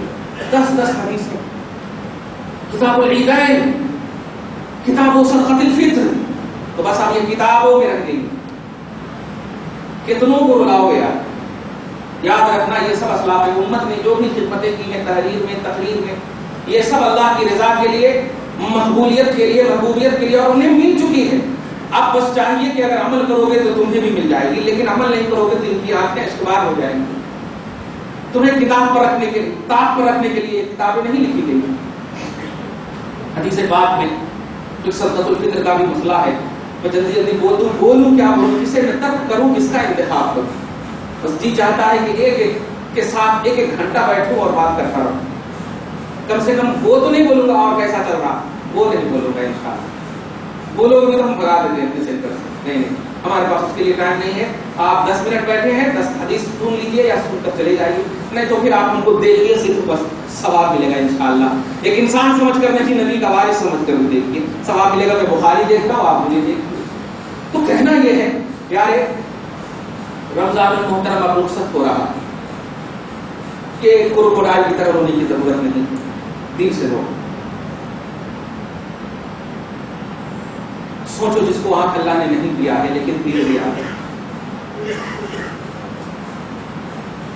10 حدیثیں۔ کتاب العیدین، کتاب صدقۃ الفطر، تو بس آپ یہ کتابوں میں رکھ دیں، کتنوں کو رلاؤ یاد رکھنا یہ سب اسلاف امت نے جو بھی خدمتیں کی ہیں، تحریر میں، تقریر میں، یہ سب اللہ کی رضا کے لیے، مقبولیت کے لیے، محبوبیت کے لیے، اور انہیں مل چکی ہے۔ اب بس چاہیے کہ اگر عمل کرو گے تو تمہیں بھی مل جائے گی، لیکن عمل نہیں کرو گے تو ان کی آنکھیں اشکبار ہو جائیں گی۔ تمہیں کتاب پر رکھنے کے لیے، تاپ پر رکھنے کے لیے کتابیں نہیں لکھی گئی۔ حدیث پاک میں جو صدقۃ الفطر کا بھی مسئلہ ہے، میں جلدی جلدی بولوں کیا بولوں، کسے میں ترک کروں، کس کا انتخاب کروں؟ بس جی چاہتا ہے کہ ایک کے ساتھ ایک گھنٹہ بیٹھوں اور بات کرتا رہوں، کم سے کم وہ تو نہیں بولوں گا اور کیسا چل رہا، وہ نہیں بولوں گا انشاءاللہ۔ بولو گے تو ہم بھگا دیتے ہیں اپنے سینٹر سے، نہیں، ہمارے پاس اس کے لیے ٹائم نہیں ہے۔ آپ 10 منٹ بیٹھے ہیں، 10 حدیث سن لیجیے یا سن کر چلے جائیے، نہیں تو پھر آپ ہم کو دیکھیے، صرف بس ثواب ملے گا انشاءاللہ۔ ایک انسان سمجھ کر نہیں، نبی کا وارث سمجھ کر دیکھیے، ثواب ملے گا۔ میں بخاری دیکھتا ہوں، آپ مجھے دیکھیے۔ تو کہنا یہ ہے پیارے، رمضان المحترم اب رخصت ہو رہا کہ کروکوڈائل کی طرح رونے کی ضرورت نہیں، دل سے رو۔ سوچو جس کو آنکھ اللہ نے نہیں دیا ہے لیکن دل دیا ہے،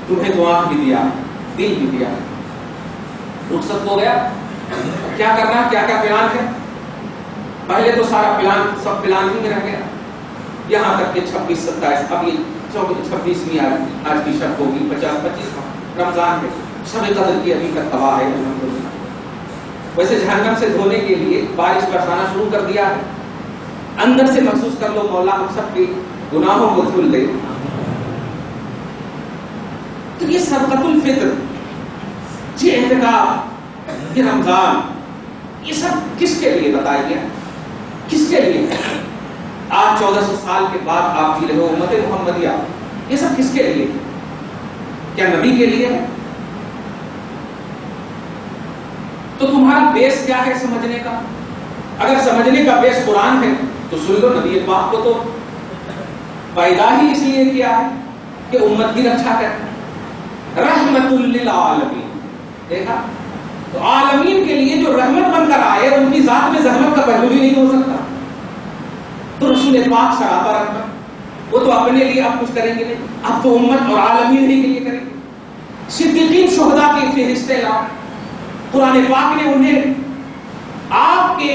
تمہیں تو آنکھ بھی دیا، دل بھی دیا، رخصت ہو گیا، کیا کرنا، کیا کیا پلان ہے؟ پہلے تو سارا پلان، سب پلان ہی میں رہ گیا، یہاں تک کہ 26، 27، اب یہ 26ویں آج کی شب ہوگی، 25 رمضان ہے، شب قدر کی ابھی تک تباہ ہے الحمدللہ۔ ویسے جہنم سے دھونے کے لیے بارش برسانا شروع کر دیا ہے، اندر سے محسوس کر لو مولا ہم سب کے گناہوں کو دھل دے۔ تو یہ صدقۃ الفطر، یہ اعتکاف، یہ رمضان، یہ سب کس کے لیے بتائیے، کس کے لیے؟ آج 1400 سال کے بعد آپ جی رہے ہو، امت محمدیہ، یہ سب کس کے لیے؟ کیا نبی کے لیے ہے؟ تو تمہارا بیس کیا ہے سمجھنے کا؟ اگر سمجھنے کا بیس قرآن ہے تو سن لو، نبی پاک کو تو پیدا ہی اس لیے کیا ہے کہ امت کی رکشا کرے، رحمت للعالمین۔ دیکھا تو عالمین کے لیے جو رحمت بن کر آئے، ان کی ذات میں زحمت کا پہلو بھی نہیں ہو سکتا۔ تو رسول پاک سراپا رحمت، وہ تو اپنے لیے اب کچھ کریں گے نہیں، اب تو امت اور عالمین ہی کے لیے کریں گے۔ صدیقین شہداء کی فہرستیں لاؤ، قرآن پاک نے انہیں آپ کے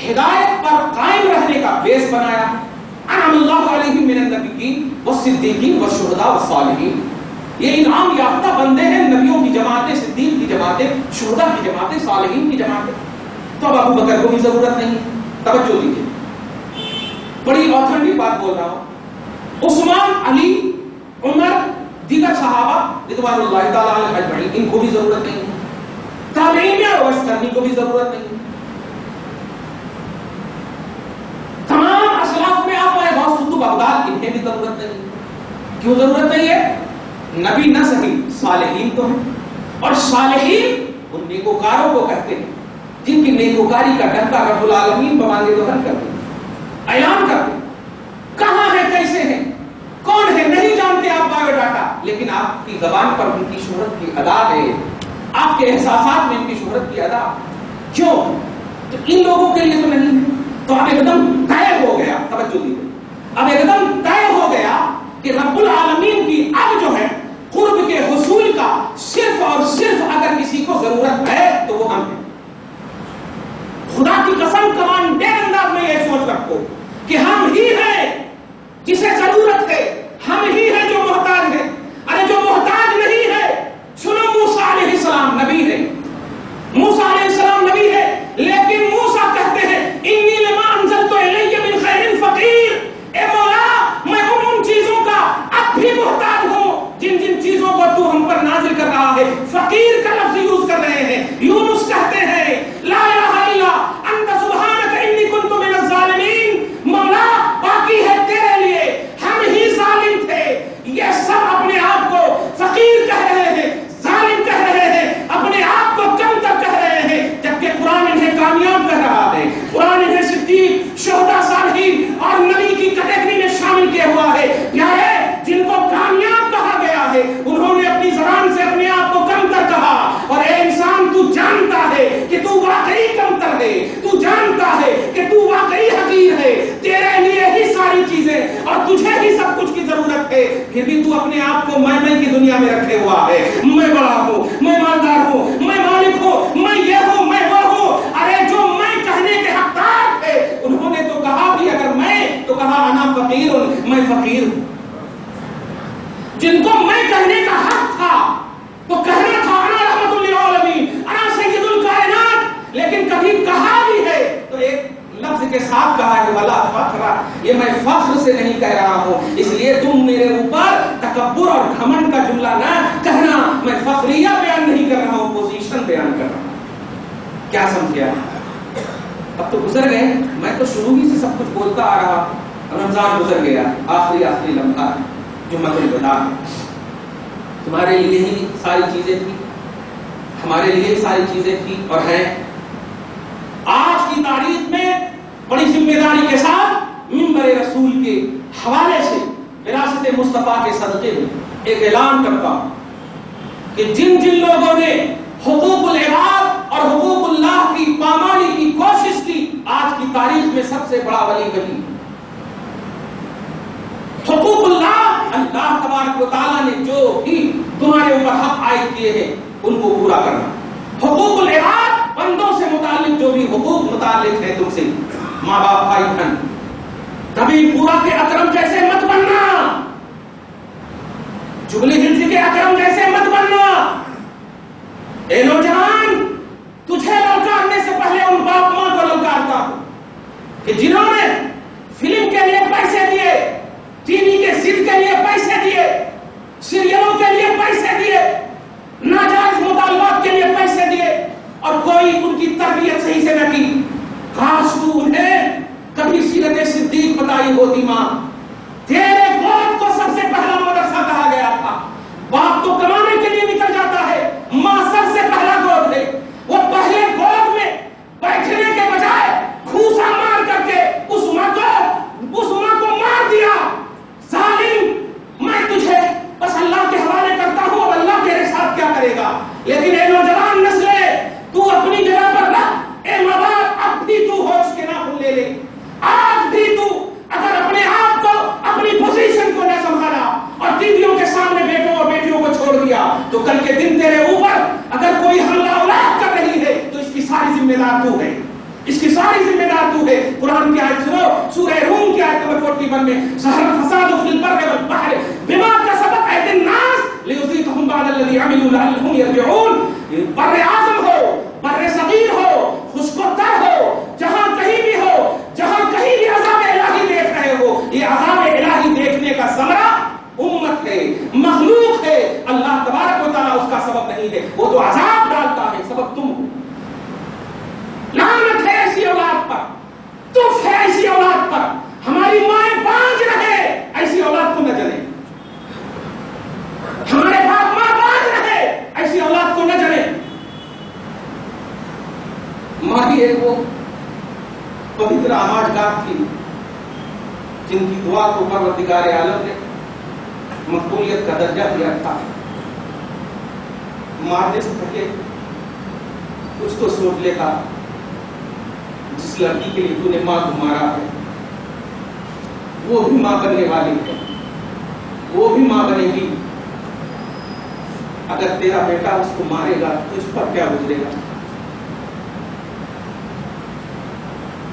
ہدایت پر قائم رہنے کا بیس بنایا. انعم اللہ علیہم من النبیین والصدیقین والشہداء والصالحین. یہ انعام یافتہ بندے ہیں، نبیوں کی جماعتیں، صدیق کی جماعتیں، شہداء کی جماعتیں، صالحین کی جماعتیں. تو اب ابو بکر کو بھی ضرورت نہیں. توجہ دیجیے، بڑی آتھنٹک بات بول رہا ہوں. عثمان، علی، عمر، دیگر صحابہ رضوان اللہ تعالی علیہم اجمعین، ان کو بھی ضرورت نہیں. تابعین اور وسطی کو بھی ضرورت نہیں. تمام اسلاف میں آپ آئے غوث قطب بغداد، انہیں بھی ضرورت نہیں. کیوں ضرورت نہیں ہے؟ نبی نہ صحیح، صالحین تو ہیں، اور صالحین ان نیکوکاروں کو کہتے ہیں جن کی نیکوکاری کا ڈنکا رب العالمین بمانگے تو حل کرتے ہیں، اعلان کرتے ہیں. کہاں ہے، کیسے ہیں، کون ہے نہیں جانتے آپ بایو ڈاٹا، لیکن آپ کی زبان پر ان کی شہرت کی ادا ہے، آپ کے احساسات میں ان کی شہرت کی ادا. کیوں؟ تو ان لوگوں کے لیے تو نہیں ہے. تو اب ایک دم طے ہو گیا، توجہ دیجیے، اب ایک دم طے ہو گیا کہ رب العالمین کی اب جو ہے قرب کے حصول کا صرف اور صرف اگر کسی کو ضرورت ہے تو وہ ہم ہیں. خدا کی قسم کمانڈیر انداز میں یہ سوچ رکھو کہ ہم ہی ہیں جسے ضرورت ہے، ہم ہی ہیں جو محتاج ہے. ارے جو محتاج نہیں ہے، سنو موسیٰ علیہ السلام نبی ہے، موسیٰ علیہ السلام نبی ہے، لیکن موسیٰ کہتے ہیں انی لما انزلت الی من خیر فقیر. اے مولا میں ان چیزوں کا اب بھی محتاج ہوں جن جن چیزوں کو تو ہم پر نازل کر رہا ہے. فقیر کا لفظ یوز کر رہے ہیں. یونس کہتے ہیں لا الہ الا انت سبحانک انی کنت من الظالمین. مولا باقی ہے تیرے لیے، ہم ہی ظالم تھے. یہ سب اپنے آپ کو فقیر کہہ رہے ہیں، ظالم کہہ رہے ہیں، اپنے آپ کو کم تر کہہ رہے ہیں، جبکہ قرآن انہیں کامیاب کہہ رہا ہے. قرآن انہیں صدیق، شہداء، صالحین اور نبی کی کیٹیگری میں شامل کیا ہوا ہے. پیارے جن کو کامیاب کہا گیا ہے انہوں نے اپنی زبان سے اپنے آپ کو کم تر کہا. اور اے انسان تو جانتا ہے کہ تو واقعی کم تر ہے، تو جانتا ہے کہ تو واقعی حقیر ہے، تیرے لیے ہی ساری چیزیں اور تجھے ہی سب کچھ کی ضرورت ہے، پھر بھی تو اپنے آپ کو میں کی دنیا میں رکھے ہوا ہے. میں بڑا ہوں، میں مالدار ہوں، میں مالک ہوں، میں یہ ہوں، میں وہ ہوں. ارے جو میں کہنے کے حقدار تھے انہوں نے تو کہا بھی اگر میں تو کہا انا فقیر، میں فقیر ہوں. جن کو میں کہنے کا حق تھا تو کہنا تھا انا رحمت للعالمین، انا سید الکائنات، لیکن کبھی کہا بھی ہے تو ایک لفظ کے ساتھ کہا ہے ولا فخر. یہ میں فخر سے نہیں کہہ رہا ہوں، اس لیے تم میرے اوپر تکبر اور گھمنڈ کا جملہ نہ کہنا. میں فخریہ بیان نہیں کر رہا ہوں، پوزیشن بیان کر رہا ہوں. کیا سمجھا؟ اب تو گزر گئے، میں تو شروع ہی سے سب کچھ بولتا آ رہا. رمضان گزر گیا، آخری لمحہ جمعۃ الوداع. تمہارے لیے ہی ساری چیزیں تھی، ہمارے لیے ساری چیزیں تھی اور ہیں. آج کی تاریخ میں بڑی ذمہ داری کے ساتھ منبر رسول کے حوالے سے وراثت مصطفیٰ کے صدقے میں ایک اعلان کرتا ہوں کہ جن لوگوں نے حقوق العباد اور حقوق اللہ کی پامالی کی کوشش کی، آج کی تاریخ میں سب سے بڑا ولی وہی. حقوق اللہ، اللہ تبارک و تعالیٰ نے جو بھی تمہارے اوپر حق عائد کیے ہیں ان کو پورا کرنا. حقوق العباد، بندوں سے متعلق جو بھی حقوق متعلق ہے تم سے، ماں باپ، بھائی بہن، کبھی پورا کے اکرم جیسے مت بننا، جبلی ہلز کے اکرم جیسے مت بننا. اے نوجوان، تجھے للکارنے سے پہلے ان باپ ماں کو للکارتا ہوں کہ جنہوں نے فلم کے لیے پیسے دیے، ٹی وی کے سیٹ کے لیے پیسے دیے، سیریلوں کے لیے پیسے دیے، ناجائز مطالبات کے لیے پیسے دیے اور کوئی ان کی تربیت صحیح سے نہ کی. کاش تو انہیں کبھی سیرت صدیق بتائی ہوتی. ماں، تیرے گود کو سب سے پہلا مدرسہ کہا گیا تھا. باپ تو کمانے کے لیے نکل جاتا ہے، ماں سب سے پہلا گود ہے. وہ پہلے گود میں بیٹھنے کے بجائے گھوسا مار کر کے اس ماں کو مار دیا. ظالم، میں تجھے بس اللہ کے حوالے کرتا ہوں، اب اللہ تیرے ساتھ کیا کرے گا. لیکن اے نوجوان نسلیں، تو اپنی جگہ پر رکھ. اے ماں باپ، اب بھی تو ہوش کے ناخن لے لے. آج بھی تو اگر اپنے آپ کو، اپنی پوزیشن کو نہ سنبھالا اور ٹی ویوں کے سامنے بیٹوں اور بیٹیوں کو چھوڑ دیا دار تو ہے، اس کی ساری ذمہ دار تو ہے۔ قرآن کی آیت سنو، سورہ روم کی آیت نمبر 41 میں، ظہر الفساد فی البر والبحر بما کسبت ایدی الناس لیذیقہم بعض الذی عملوا لعلہم یرجعون۔ بر اعظم ہو، بر صغیر ہو، خشک و تر ہو، جہاں کہیں بھی ہو، جہاں کہیں بھی عذاب الہی دیکھ رہے ہو، یہ عذاب الہی دیکھنے کا ثمرہ امت ہے، مخلوق ہے، اللہ تبارک و تعالیٰ اس کا سبب نہیں ہے، وہ تو عذاب ڈالتا ہے، سبب تم ہو۔ لعنت ہے ایسی اولاد پر، تف ہے ایسی اولاد پر، ہماری مائیں باز رہے ایسی اولاد کو نہ جنے، ہمارے باپ ماں باز رہے ایسی اولاد کو نہ جنے۔ ماں ہی ایک وہ پوتر آماجگاہ تھی جن کی دعا کو پروردگار عالم نے مقبولیت کا درجہ دیا تھا۔ مارنے سے پہلے کچھ تو سوچ لے گا، جس لڑکی کے لیے تو نے ماں کو مارا ہے وہ بھی ماں بننے والی ہے، وہ بھی ماں بنے گی۔ اگر تیرا بیٹا اس کو مارے گا تجھ پر کیا گزرے گا؟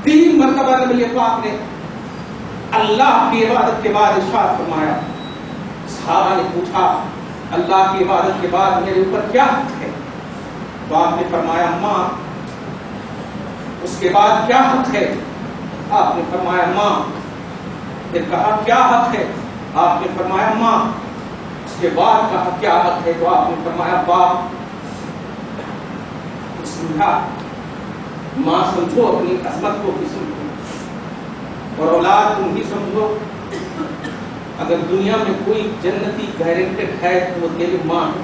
3 مرتبہ نبی پاک نے اللہ کی عبادت کے بعد ارشاد فرمایا۔ صحابہ نے پوچھا اللہ کی عبادت کے بعد میرے اوپر کیا حق ہے؟ تو آپ نے فرمایا ماں۔ اس کے بعد کیا حق ہے؟ آپ نے فرمایا ماں۔ پھر کہا کیا حق ہے؟ آپ نے فرمایا ماں۔ اس کے بعد کہا کیا حق ہے؟ تو آپ نے فرمایا باپ۔ سمجھا؟ ماں سمجھو اپنی عظمت کو بھی سمجھو، اور اولاد تم بھی سمجھو۔ اگر دنیا میں کوئی جنتی گارنٹڈ ہے تو وہ تیری ماں ہے۔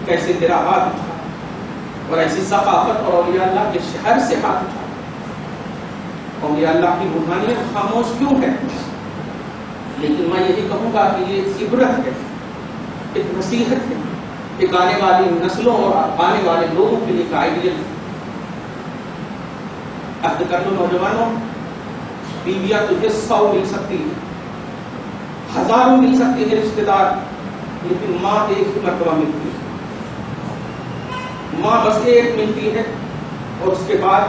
کیسے تیرا ہاتھ اٹھا اور ایسی ثقافت اور اولیاء اللہ کے شہر سے ہاتھ اٹھا۔ اولیاء اللہ کی روحانیت خاموش کیوں ہے؟ لیکن میں یہی کہوں گا کہ یہ عبرت ہے، ایک نصیحت ہے، ایک آنے والی نسلوں اور آنے والے لوگوں کے لیے آئیڈیل ہے۔ عہد کر لو نوجوانوں، بیویاں تجھے 100 مل سکتی ہے، ہزاروں مل سکتی ہے رشتے دار، لیکن ماں ایک ہی مرتبہ ملتی ہے۔ ماں بس ایک ملتی ہے، اور اس کے بعد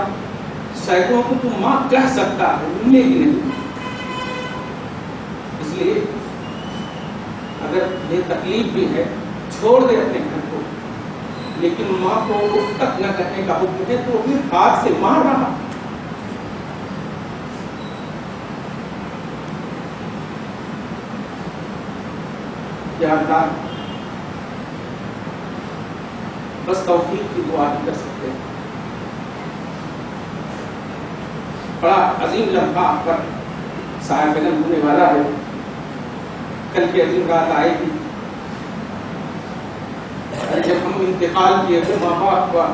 سینکڑوں کو تو ماں کہہ سکتا ہے، ملے بھی نہیں۔ اس لیے اگر یہ تکلیف بھی ہے چھوڑ دے اپنے گھر کو، لیکن ماں کو اس تک نہ کہنے کا حکم ہے تو پھر ہاتھ سے مار رہا۔ کیا اللہ بس توفیق کی دعا ہی کر سکتے ہیں۔ بڑا عظیم لمحہ آپ پر سایہ فلم ہونے والا ہے۔ کل کی عظیم رات آئے گی جب ہم انتقال کیے تو ماں باپ کا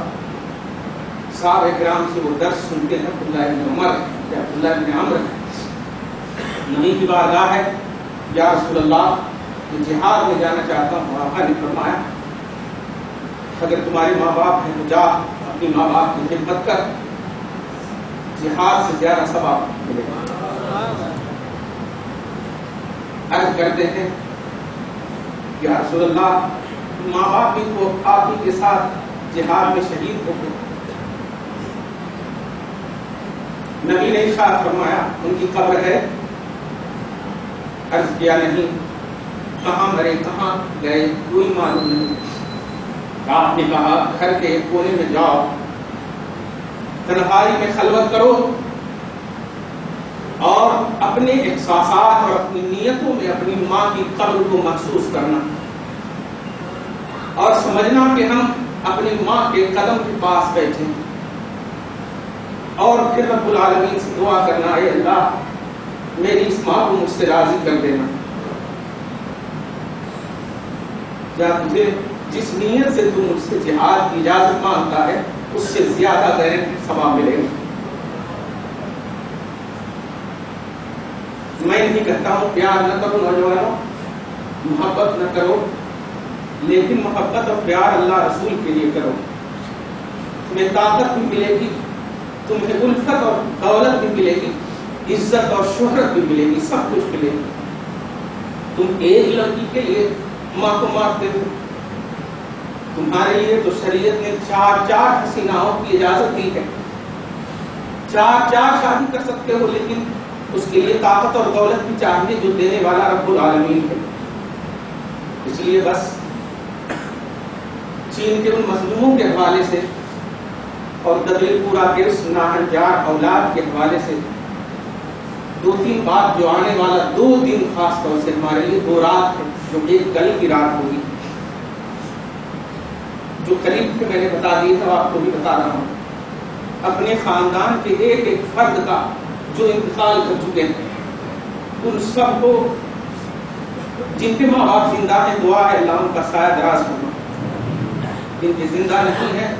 صحابہ کرام سے وہ درس سنتے ہیں۔ عبداللہ بن عمر یا عبداللہ بن عمر نبی کی بارگاہ ہے، یا رسول اللہ میں جہاد میں جانا چاہتا ہوں۔ آقا نے فرمایا اگر تمہارے ماں باپ ہیں تو جا، اپنی ماں باپ کی خدمت کر، جہاد سے زیادہ ثواب ملے گا۔ عرض کرتے ہیں یا رسول اللہ ماں باپ بھی تو آپ ہی کے ساتھ جہاد میں شہید ہو گئے۔ نبی نے ارشاد فرمایا ان کی قبر ہے؟ عرض کیا نہیں۔ کہاں مرے کہاں گئے کوئی معلوم نہیں۔ آپ نے کہا گھر کے ایک کونے میں جاؤ، تنہائی میں خلوت کرو اور اپنے احساسات اور اپنی نیتوں میں اپنی ماں کی قبر کو محسوس کرنا، اور سمجھنا کہ ہم اپنی ماں کے قدم کے پاس بیٹھے ہیں، اور پھر رب العالمین سے دعا کرنا اے اللہ میری اس ماں کو مجھ سے راضی کر دینا۔ یا تجھے جس نیت سے تو مجھ سے جہاد کی اجازت مانگتا ہے اس سے زیادہ گارنٹی ثواب ملے گا۔ میں نہیں کہتا ہوں پیار نہ کرو نوجوانوں، محبت نہ کرو، لیکن محبت اور پیار اللہ رسول کے لیے کرو۔ تمہیں طاقت بھی ملے گی، تمہیں الفت اور دولت بھی ملے گی، عزت اور شہرت بھی ملے گی، سب کچھ ملے گی۔ تم ایک لڑکی کے لیے ماں کو مارتے ہو، تمہارے لیے تو شریعت نے 4 حسیناؤں کی اجازت دی ہے، 4 شادی کر سکتے ہو، لیکن اس کے لیے طاقت اور دولت بھی چاہیے جو دینے والا رب العالمین ہے۔ اس لیے بس چین کے ان مظلوموں کے حوالے سے اور دبیل پورا کے اس ناہنجار اولاد کے حوالے سے 2-3 بات جو آنے والا 2 دن خاص طور سے ہمارے لیے 2 رات ہے، جو ایک کل کی رات ہوگی، جو قریب کے میں نے بتا دی ہے، آپ کو بھی بتا رہا ہوں۔ اپنے خاندان کے ایک فرد کا جو انتقال کر چکے ہیں، ان سب کو جن کے ماں باپ زندہ ہیں، دعا ہے اللہ ان کا سایہ دراز کرنا۔ جن کے زندہ نہیں ہیں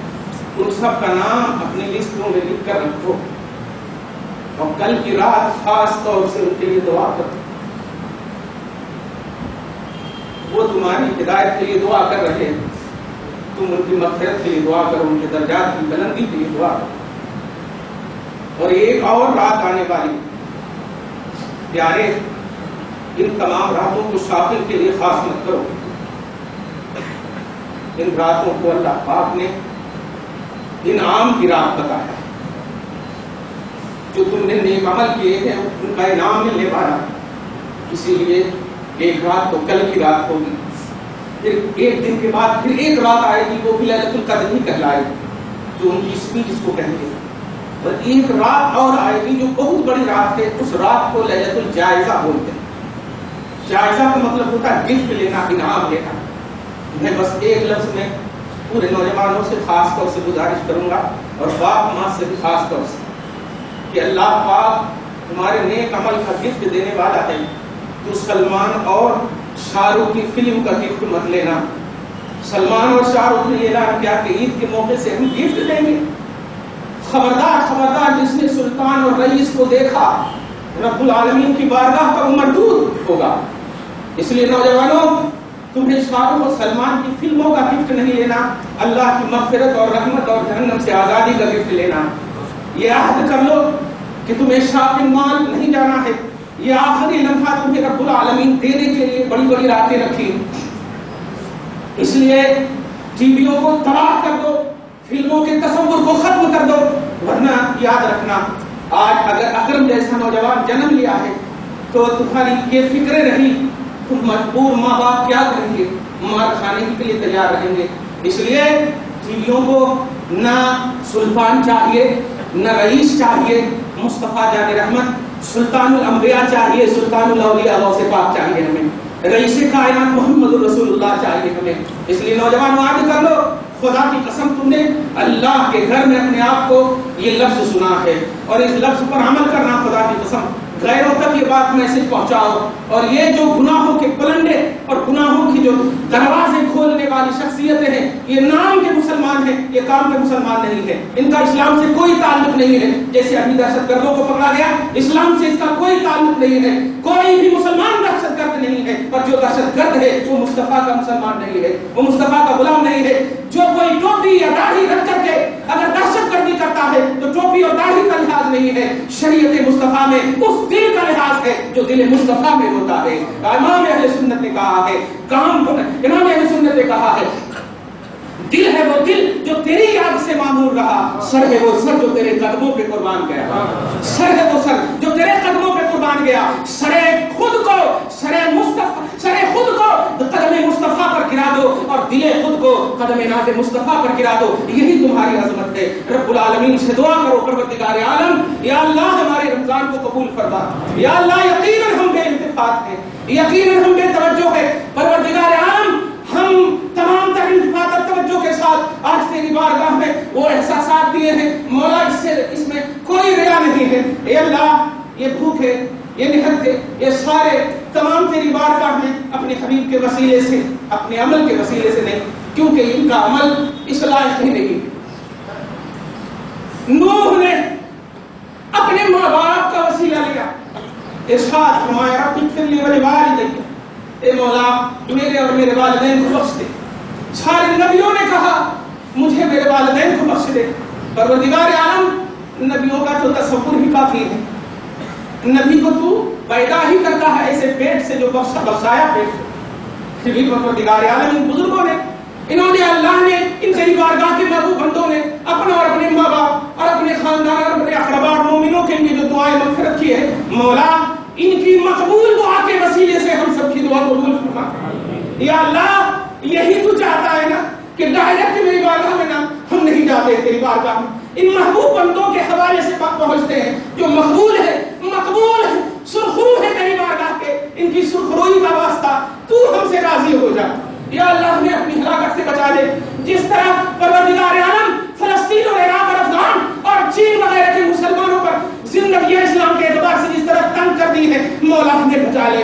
ان سب کا نام اپنی لسٹوں میں لکھ کر رکھو، اور کل کی رات خاص طور سے ان کے لیے دعا کرو۔ وہ تمہاری ہدایت کے لیے دعا کر رہے ہیں، تم ان کی مغفرت کے لیے دعا کرو، ان کے درجات کی بلندی کے لیے دعا کرو۔ اور ایک اور رات آنے والی پیارے، ان تمام راتوں کو شافل کے لیے خاص مت کرو۔ ان راتوں کو اللہ پاک نے انعام کی رات بتایا، جو تم نے نیک عمل کیے ہیں ان کا انعام ملنے والا، اسی لیے ایک رات تو کل کی رات ہوگی، پھر ایک دن کے بعد پھر ایک رات آئے گی، وہ بھی لیلۃ القدر ہی کہلائے گی، جو ان کی اسپیچ اس کو کہیں گے۔ اور ایک رات اور آئے گی جو بہت بڑی رات ہے، اس رات کو لیلۃ الجائزہ بولتے ہیں۔ جائزہ کا مطلب ہوتا ہے گفٹ لینا، انعام لینا۔ میں بس ایک لفظ میں پورے نوجوانوں سے خاص طور سے گزارش کروں گا، اور باپ ماں سے بھی خاص طور سے، کہ اللہ پاک تمہارے نیک عمل کا گفٹ دینے والا ہے۔ تو سلمان اور شاہ رخ کی فلم کا گفٹ مت لینا۔ سلمان اور شاہ رخ نے اعلان کیا کہ عید کے موقع سے ہم گفٹ دیں گے۔ خبردار خبردار، جس نے سلطان اور رئیس کو دیکھا رب العالمین کی بارگاہ پر مردود ہوگا۔ اس لیے نوجوانوں، تمہیں شاہ رخ اور سلمان کی فلموں کا گفٹ نہیں لینا، اللہ کی مغفرت اور رحمت اور جہنم سے آزادی کا گفٹ لینا۔ یہ عہد کر لو کہ تمہیں شاپنگ مال نہیں جانا ہے، یہ آخری لمحہ تمہیں رب العالمین دینے کے لیے بڑی بڑی راتیں رکھی۔ اس لیے ٹی ویوں کو تباہ کر دو، فلموں کے تصور کو ختم کر دو، ورنہ یاد رکھنا آج اگر اکرم جیسا نوجوان جنم لیا ہے تو تمہاری یہ فکریں رہی، تم مجبور ماں باپ کیا کریں گے، مار کھانے کے لیے تیار رہیں گے۔ اس لیے ٹی ویوں کو نہ سلطان چاہیے، نہ رئیس چاہیے، مصطفیٰ جان رحمت سلطان الانبیاء چاہیے، سلطان الاولیاء غوث پاک چاہیے ہمیں، رئیس کائنات محمد رسول اللہ چاہیے ہمیں۔ اس لیے نوجوان یاد کر لو، خدا کی قسم تم نے اللہ کے گھر میں اپنے آپ کو یہ لفظ سنا ہے، اور اس لفظ پر عمل کرنا، خدا کی قسم غیروں تک یہ بات میسج پہنچاؤ۔ اور یہ جو گناہوں کے پلندے اور گناہوں کی جو دروازے کھولنے والی شخصیتیں ہیں، یہ نام کے مسلمان ہیں، یہ کام کے مسلمان نہیں ہیں، ان کا اسلام سے کوئی تعلق نہیں ہے۔ جیسے ابھی دہشت گردوں کو پکڑا گیا، اسلام سے اس کا کوئی تعلق نہیں ہے، کوئی بھی مسلمان دہشت گرد نہیں ہے، اور جو دہشت گرد ہے وہ مصطفیٰ کا مسلمان نہیں ہے، وہ مصطفیٰ کا غلام نہیں ہے۔ جو کوئی ٹوپی یا داڑھی رکھ کر کے اگر دہشت گردی کرتا ہے تو ٹوپی اور داڑھی کا لحاظ نہیں ہے، شریعت مصطفیٰ میں اس دل کا لحاظ ہے جو دل مصطفیٰ میں ہوتا ہے۔ امام اہل سنت نے کہا ہے، امام اہل سنت نے کہا ہے، دل ہے وہ دل جو تیری یاد سے معمور رہا، سر ہے وہ سر جو تیرے قدموں پہ قربان گیا، سر ہے وہ سر جو تیرے قدموں پہ قربان گیا۔ سر خود کو قدم مصطفیٰ پر گرا دو، اور دل خود کو قدم ناز مصطفیٰ پر گرا دو، یہی تمہاری عظمت ہے۔ رب العالمین سے دعا کرو، پروردگار عالم یا اللہ ہمارے رمضان کو قبول فرما، یا اللہ یقیناً ہم بے التفات ہیں، یقیناً ہم بے توجہ ہیں، پروردگار عالم ہم تمام تر التفات اور توجہ کے ساتھ آج تیری بارگاہ میں وہ احساسات دیے ہیں مولا، اس میں کوئی ریا نہیں ہے۔ اے اللہ، یہ بھوک ہے، یہ نہت ہے، یہ سارے تمام تیری بارگاہ میں اپنے حبیب کے وسیلے سے، اپنے عمل کے وسیلے سے نہیں، کیونکہ ان کا عمل اس لائق ہی نہیں۔ نوح نے اپنے ماں باپ کا وسیلہ لیا، ارشاد فرمایا رب اغفر لی ولوالدی، اے مولا میرے اور میرے والدین کو بخش دے۔ سارے نبیوں نے کہا مجھے میرے والدین کو بخش دے۔ پروردگار عالم، نبیوں کا تو تصور ہی کافی ہے، نبی کو تو پیدا ہی کرتا ہے ایسے پیٹ سے جو بخشایا پیٹ سے، پھر بھی پروردگار عالم ان بزرگوں نے انہوں نے اللہ نے ان تیری بارگاہ کے محبوب بندوں نے اپنا اور اپنے ماں باپ اور اپنے خاندان اور اپنے اقربا مومنوں کے لیے جو دعائیں مغفرت کی ہے، مولا ان کی مقبول دعا کے وسیلے سے ہم سب کی دعا قبول فرما۔ یا اللہ یہی تو چاہتا ہے نا کہ ڈائریکٹ میری بارگاہ میں نا ہم نہیں جاتے تیری بارگاہ میں، ان محبوب بندوں کے حوالے سے پہنچتے ہیں جو مقبول ہے، مقبول ہے، سرخرو ہے تیری بارگاہ کے، ان کی سرخروئی کا واسطہ تو ہم سے راضی ہو جا۔ یا اللہ ہمیں اپنی ہلاکت سے بچا لے، جس طرح پروردگار عالم فلسطین اور عراق اور افغان اور چین وغیرہ کے مسلمانوں پر زندگی اسلام کے اعتبار سے جس طرح تنگ کر دی ہے، مولا ہمیں بچا لے،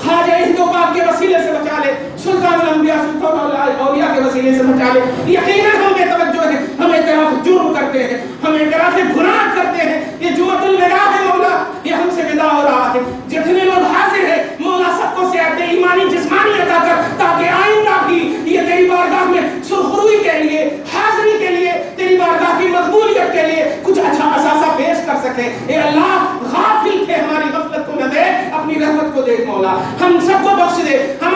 خواجہ ہند و پاک کے وسیلے سے بچا لے، سلطان الانبیاء سلطان الاولیاء کے وسیلے سے بچا لے۔ یقیناً ہم بے توجہ ہیں، ہم اعتراف جرم کرتے ہیں، ہم اعتراف گناہ کرتے ہیں، یہ جمعۃ الوداع ہے مولا، یہ ہم سے ودا ہو رہا ہے، جتنے لوگ حاضر ہیں مولا سب کو صحت ایمانی جسمانی عطا کر، تاکہ آئندہ بھی یہ تیری بارگاہ میں سرخروئی کے لیے، حاضری کے لیے، تیری بارگاہ کی مقبولیت کے لیے کچھ اچھا اثاثہ پیش کر سکے۔ اے اللہ غافل تھے، ہماری غفلت کو نہ دے، اپنی رحمت کو دیکھ مولا، ہم سب کو بخش دے، ہم